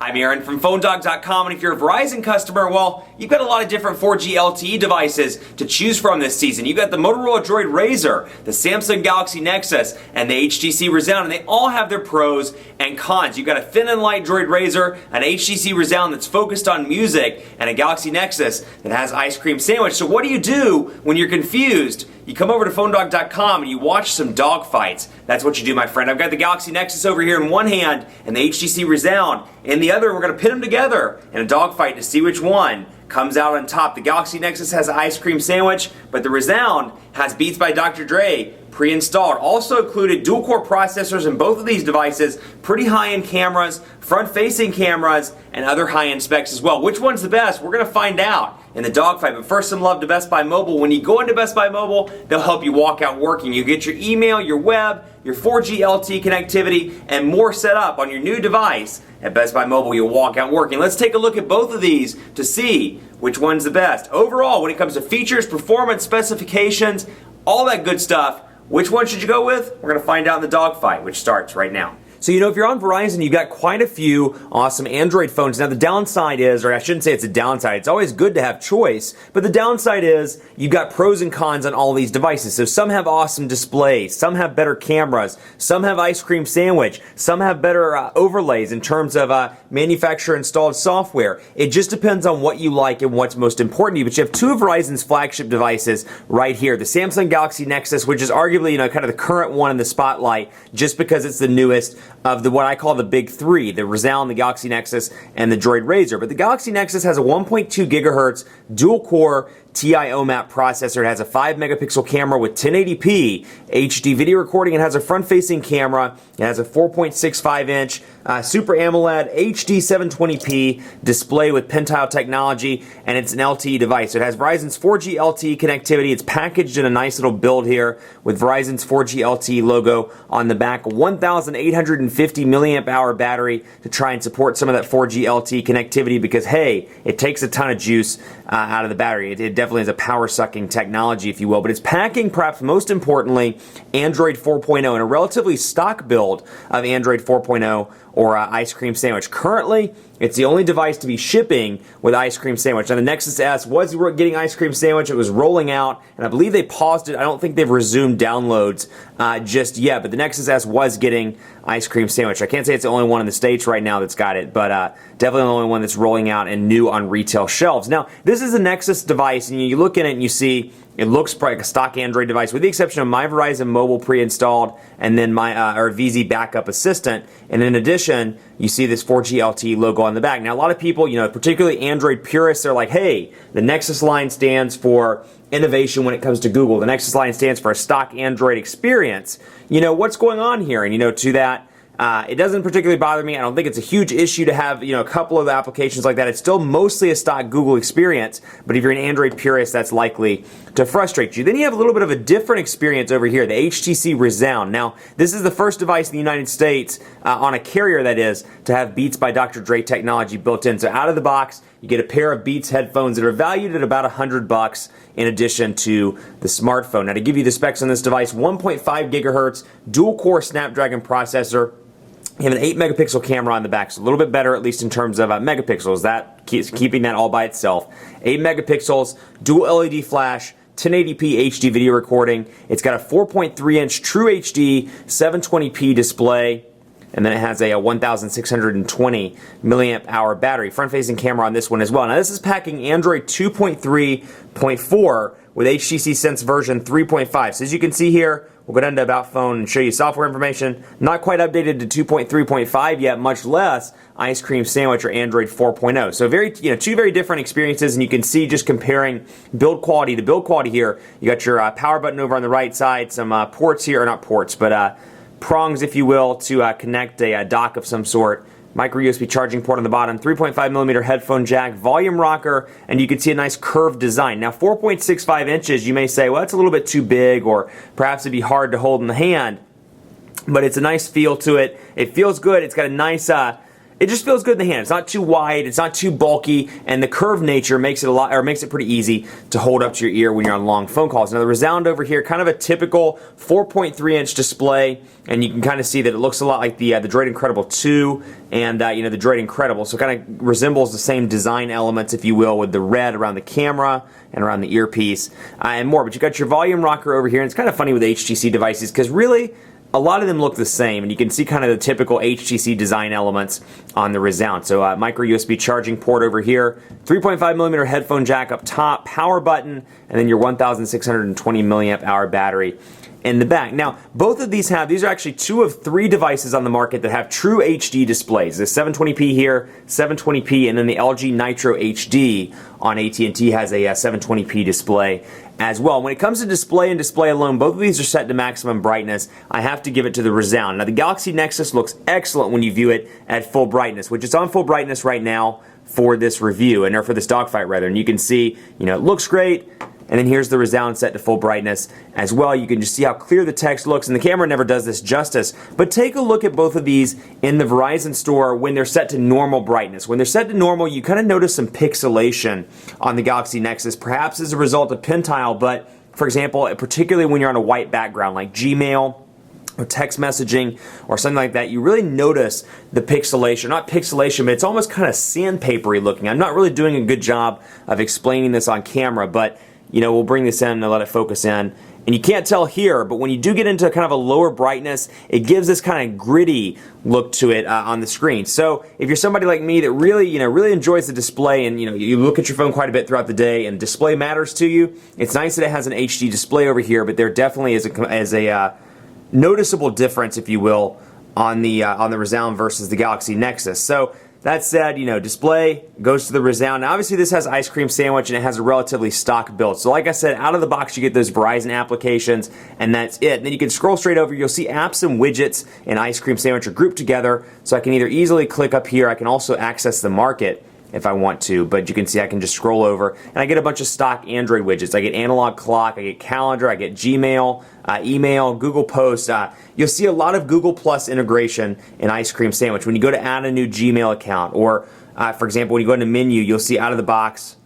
I'm Aaron from PhoneDog.com, and if you're a Verizon customer, well, you've got a lot of different 4G LTE devices to choose from this season. You've got the Motorola DROID RAZR, the Samsung Galaxy Nexus, and the HTC Rezound, and they all have their pros and cons. You've got a thin and light DROID RAZR, an HTC Rezound that's focused on music, and a Galaxy Nexus that has ice cream sandwich. So what do you do when you're confused? You come over to PhoneDog.com and you watch some dog fights. That's what you do, my friend. I've got the Galaxy Nexus over here in one hand and the HTC Rezound in the other. We're going to pit them together in a dog fight to see which one comes out on top. The Galaxy Nexus has an ice cream sandwich, but the Rezound has Beats by Dr. Dre pre-installed. Also included dual-core processors in both of these devices, pretty high-end cameras, front-facing cameras, and other high-end specs as well. Which one's the best? We're going to find out in the dogfight. But first, some love to Best Buy Mobile. When you go into Best Buy Mobile, they'll help you walk out working. You get your email, your web, your 4G LTE connectivity, and more set up on your new device. At Best Buy Mobile, you'll walk out working. Let's take a look at both of these to see which one's the best. Overall, when it comes to features, performance, specifications, all that good stuff, which one should you go with? We're going to find out in the dogfight, which starts right now. So, you know, if you're on Verizon, you've got quite a few awesome Android phones. Now, the downside is, or I shouldn't say it's a downside, it's always good to have choice, but the downside is you've got pros and cons on all these devices. So some have awesome displays, some have better cameras, some have ice cream sandwich, some have better overlays in terms of manufacturer-installed software. It just depends on what you like and what's most important to you. But you have two of Verizon's flagship devices right here. The Samsung Galaxy Nexus, which is arguably, you know, kind of the current one in the spotlight, just because it's the newest of the what I call the big three, the Rezound, the Galaxy Nexus, and the DROID RAZR. But the Galaxy Nexus has a 1.2 gigahertz dual-core TI OMAP processor. It has a 5-megapixel camera with 1080p HD video recording. It has a front-facing camera. It has a 4.65-inch Super AMOLED HD 720p display with PenTile technology, and it's an LTE device. So it has Verizon's 4G LTE connectivity. It's packaged in a nice little build here with Verizon's 4G LTE logo on the back. 1,850 milliamp hour battery to try and support some of that 4G LTE connectivity because, hey, it takes a ton of juice out of the battery. It definitely is a power-sucking technology, if you will, but it's packing, perhaps most importantly, Android 4.0 in a relatively stock build of Android 4.0 or ice cream sandwich. Currently, it's the only device to be shipping with ice cream sandwich. Now, the Nexus S was getting ice cream sandwich. It was rolling out, and I believe they paused it. I don't think they've resumed downloads just yet, but the Nexus S was getting ice cream sandwich. I can't say it's the only one in the States right now that's got it, but definitely the only one that's rolling out and new on retail shelves. Now, this is a Nexus device, and you look at it and you see it looks like a stock Android device, with the exception of My Verizon Mobile pre-installed, and then my VZ Backup Assistant. And in addition, you see this 4G LTE logo on the back. Now, a lot of people, you know, particularly Android purists, they're like, hey, the Nexus line stands for innovation when it comes to Google. The Nexus line stands for a stock Android experience. You know, what's going on here? And, you know, to that, it doesn't particularly bother me. I don't think it's a huge issue to have, you know, a couple of applications like that. It's still mostly a stock Google experience, but if you're an Android purist, that's likely to frustrate you. Then you have a little bit of a different experience over here, the HTC Rezound. Now, this is the first device in the United States, on a carrier that is, to have Beats by Dr. Dre technology built in. So out of the box, you get a pair of Beats headphones that are valued at about $100 in addition to the smartphone. Now, to give you the specs on this device, 1.5 gigahertz dual-core Snapdragon processor. You have an 8-megapixel camera on the back, so a little bit better, at least in terms of megapixels. That keeps keeping that all by itself. 8 megapixels, dual LED flash, 1080p HD video recording. It's got a 4.3-inch True HD 720p display, and then it has a 1,620 milliamp hour battery. Front-facing camera on this one as well. Now, this is packing Android 2.3.4 with HTC Sense version 3.5. So as you can see here, we'll go down to About Phone and show you software information. Not quite updated to 2.3.5 yet, much less Ice Cream Sandwich or Android 4.0. So two very different experiences, and you can see just comparing build quality to build quality here. You got your power button over on the right side, some ports here, or not ports, but prongs, if you will, to connect a dock of some sort. Micro USB charging port on the bottom, 3.5mm headphone jack, volume rocker, and you can see a nice curved design. Now, 4.65 inches, you may say, well, that's a little bit too big, or perhaps it'd be hard to hold in the hand, but it's a nice feel to it. It feels good. It's got a nice it just feels good in the hand. It's not too wide, it's not too bulky, and the curved nature makes it pretty easy to hold up to your ear when you're on long phone calls. Now the Rezound over here, kind of a typical 4.3-inch display, and you can kind of see that it looks a lot like the Droid Incredible 2 and the Droid Incredible. So it kind of resembles the same design elements, if you will, with the red around the camera and around the earpiece and more. But you got your volume rocker over here, and it's kind of funny with HTC devices because really, a lot of them look the same, and you can see kind of the typical HTC design elements on the Rezound. So micro USB charging port over here, 3.5mm headphone jack up top, power button, and then your 1,620 milliamp hour battery in the back. Now, both of these are actually 2 of 3 devices on the market that have true HD displays. The 720p here, 720p, and then the LG Nitro HD on AT&T has a 720p display as well. When it comes to display and display alone, both of these are set to maximum brightness. I have to give it to the Rezound. Now, the Galaxy Nexus looks excellent when you view it at full brightness, which is on full brightness right now for this review, or for this Dogfight rather. And you can see, it looks great. And then here's the Rezound set to full brightness as well. You can just see how clear the text looks, and the camera never does this justice. But take a look at both of these in the Verizon store when they're set to normal brightness. When they're set to normal, you kind of notice some pixelation on the Galaxy Nexus, perhaps as a result of PenTile, but for example, particularly when you're on a white background like Gmail or text messaging or something like that, you really notice the pixelation. Not pixelation, but it's almost kind of sandpapery looking. I'm not really doing a good job of explaining this on camera, but we'll bring this in and let it focus in. And you can't tell here, but when you do get into kind of a lower brightness, it gives this kind of gritty look to it on the screen. So if you're somebody like me that really, really enjoys the display, and you look at your phone quite a bit throughout the day, and display matters to you, it's nice that it has an HD display over here. But there definitely is a noticeable difference, if you will, on the Rezound versus the Galaxy Nexus. So that said, display goes to the Rezound. Now, obviously, this has ice cream sandwich, and it has a relatively stock build. So like I said, out of the box, you get those Verizon applications, and that's it. And then you can scroll straight over. You'll see apps and widgets and ice cream sandwich are grouped together. So I can either easily click up here. I can also access the market if I want to, but you can see I can just scroll over, and I get a bunch of stock Android widgets. I get analog clock, I get calendar, I get Gmail, email, Google Posts. You'll see a lot of Google Plus integration in Ice Cream Sandwich. When you go to add a new Gmail account, or for example, when you go into menu, you'll see out of the box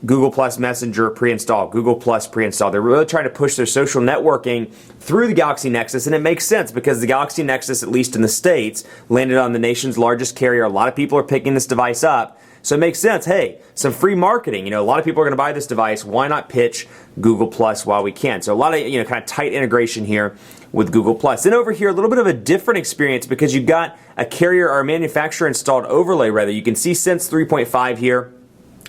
Google Plus Messenger pre-installed, Google Plus pre-installed. They're really trying to push their social networking through the Galaxy Nexus, and it makes sense because the Galaxy Nexus, at least in the States, landed on the nation's largest carrier. A lot of people are picking this device up. So it makes sense, hey, some free marketing. A lot of people are going to buy this device. Why not pitch Google Plus while we can? So a lot of, kind of tight integration here with Google Plus. Then over here, a little bit of a different experience because you've got a carrier or a manufacturer installed overlay, rather. You can see Sense 3.5 here.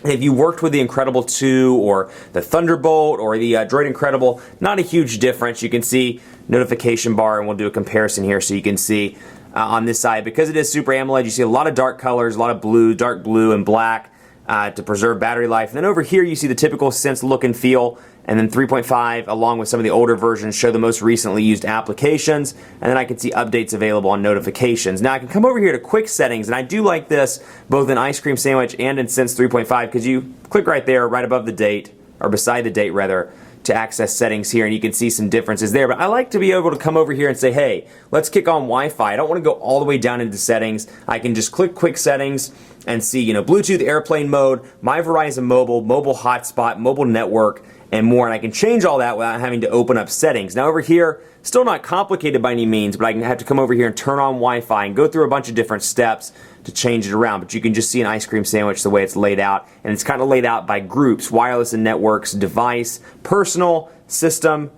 And if you worked with the Incredible 2 or the Thunderbolt or the Droid Incredible, not a huge difference. You can see notification bar, and we'll do a comparison here so you can see on this side. Because it is Super AMOLED, you see a lot of dark colors, a lot of blue, dark blue, and black to preserve battery life. And then over here you see the typical Sense look and feel, and then 3.5 along with some of the older versions show the most recently used applications, and then I can see updates available on notifications. Now I can come over here to quick settings, and I do like this both in Ice Cream Sandwich and in Sense 3.5 because you click right there, right above the date, or beside the date rather, to access settings here, and you can see some differences there. But I like to be able to come over here and say, hey, let's kick on Wi-Fi. I don't want to go all the way down into settings. I can just click quick settings and see, Bluetooth airplane mode, my Verizon mobile, mobile hotspot, mobile network, and more. And I can change all that without having to open up settings. Now over here, still not complicated by any means, but I can have to come over here and turn on Wi-Fi and go through a bunch of different steps to change it around. But you can just see an Ice Cream Sandwich the way it's laid out, and it's kind of laid out by groups: wireless and networks, device, personal, system,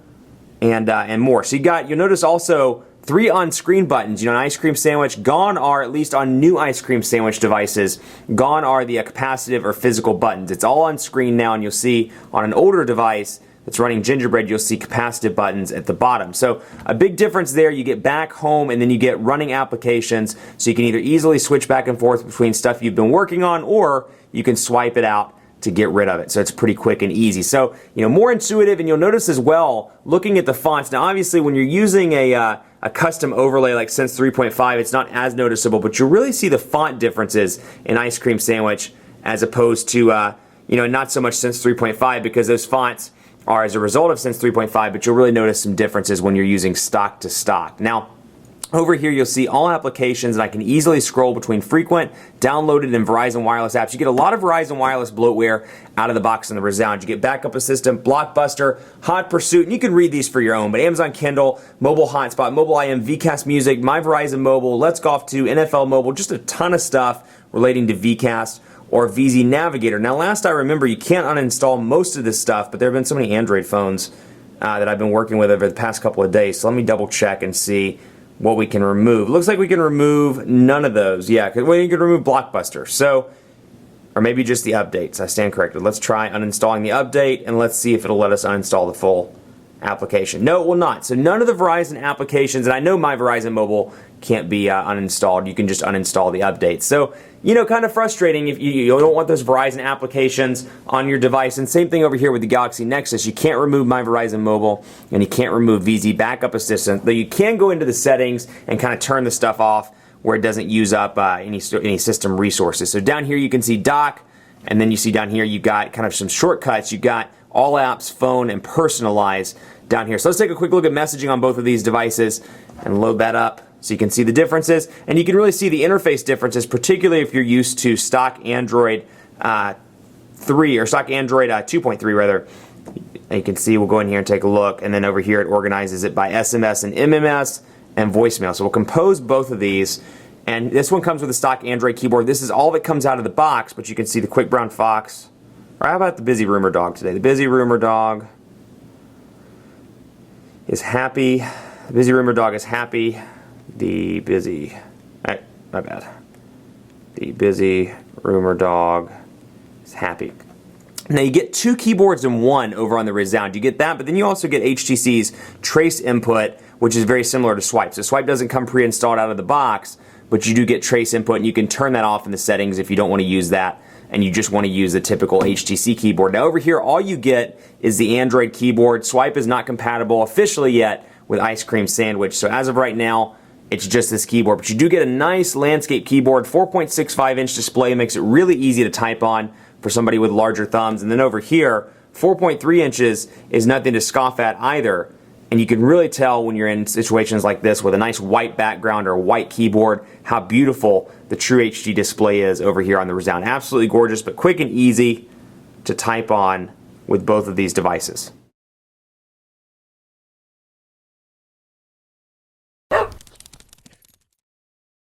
and more. So you'll notice also 3 on-screen buttons. An Ice Cream Sandwich, gone are, at least on new Ice Cream Sandwich devices, gone are the capacitive or physical buttons. It's all on screen now, and you'll see on an older device that's running Gingerbread, you'll see capacitive buttons at the bottom. So a big difference there. You get back home, and then you get running applications, so you can either easily switch back and forth between stuff you've been working on, or you can swipe it out to get rid of it. So it's pretty quick and easy. So, more intuitive, and you'll notice as well, looking at the fonts. Now, obviously, when you're using a custom overlay like Sense 3.5, it's not as noticeable, but you'll really see the font differences in Ice Cream Sandwich as opposed to, not so much Sense 3.5, because those fonts are as a result of Sense 3.5, but you'll really notice some differences when you're using stock to stock. Now, Over here, you'll see all applications, and I can easily scroll between frequent, downloaded, and Verizon Wireless apps. You get a lot of Verizon Wireless bloatware out of the box in the Rezound. You get Backup Assistant, Blockbuster, Hot Pursuit, and you can read these for your own. But Amazon Kindle, Mobile Hotspot, Mobile IM, VCast Music, My Verizon Mobile, Let's Golf 2, NFL Mobile, just a ton of stuff relating to VCast or VZ Navigator. Now, last I remember, you can't uninstall most of this stuff, but there have been so many Android phones that I've been working with over the past couple of days. So let me double check and see what we can remove. Looks like we can remove none of those. Yeah, because we can remove Blockbuster. So, or maybe just the updates. I stand corrected. Let's try uninstalling the update, and let's see if it'll let us uninstall the full application. No, it will not. So none of the Verizon applications, and I know My Verizon Mobile can't be uninstalled. You can just uninstall the updates. So, you know, kind of frustrating if you don't want those Verizon applications on your device. And same thing over here with the Galaxy Nexus. You can't remove My Verizon Mobile, and you can't remove VZ Backup Assistant, though you can go into the settings and kind of turn the stuff off where it doesn't use up any system resources. So down here you can see dock, and then you see down here you got kind of some shortcuts. You got all apps, phone, and personalize down here. So let's take a quick look at messaging on both of these devices and load that up so you can see the differences. And you can really see the interface differences, particularly if you're used to stock Android 3 or stock Android 2.3 rather. And you can see, we'll go in here and take a look, and then over here it organizes it by SMS and MMS and voicemail. So we'll compose both of these, and this one comes with a stock Android keyboard. This is all that comes out of the box, but you can see the Quick Brown Fox. Or how about the Busy Rumor Dog today? The Busy Rumor Dog is happy. The Busy Rumor Dog is happy. The Busy Rumor Dog is happy. Now you get two keyboards in one over on the Rezound. You get that, but then you also get HTC's Trace input, which is very similar to Swipe. So Swipe doesn't come pre-installed out of the box, but you do get Trace input, and you can turn that off in the settings if you don't want to use that, and you just want to use the typical HTC keyboard. Now over here, all you get is the Android keyboard. Swipe is not compatible officially yet with Ice Cream Sandwich. So as of right now, it's just this keyboard. But you do get a nice landscape keyboard. 4.65-inch display makes it really easy to type on for somebody with larger thumbs. And then over here, 4.3 inches is nothing to scoff at either. And you can really tell when you're in situations like this with a nice white background or white keyboard how beautiful the True HD display is over here on the Rezound. Absolutely gorgeous, but quick and easy to type on with both of these devices.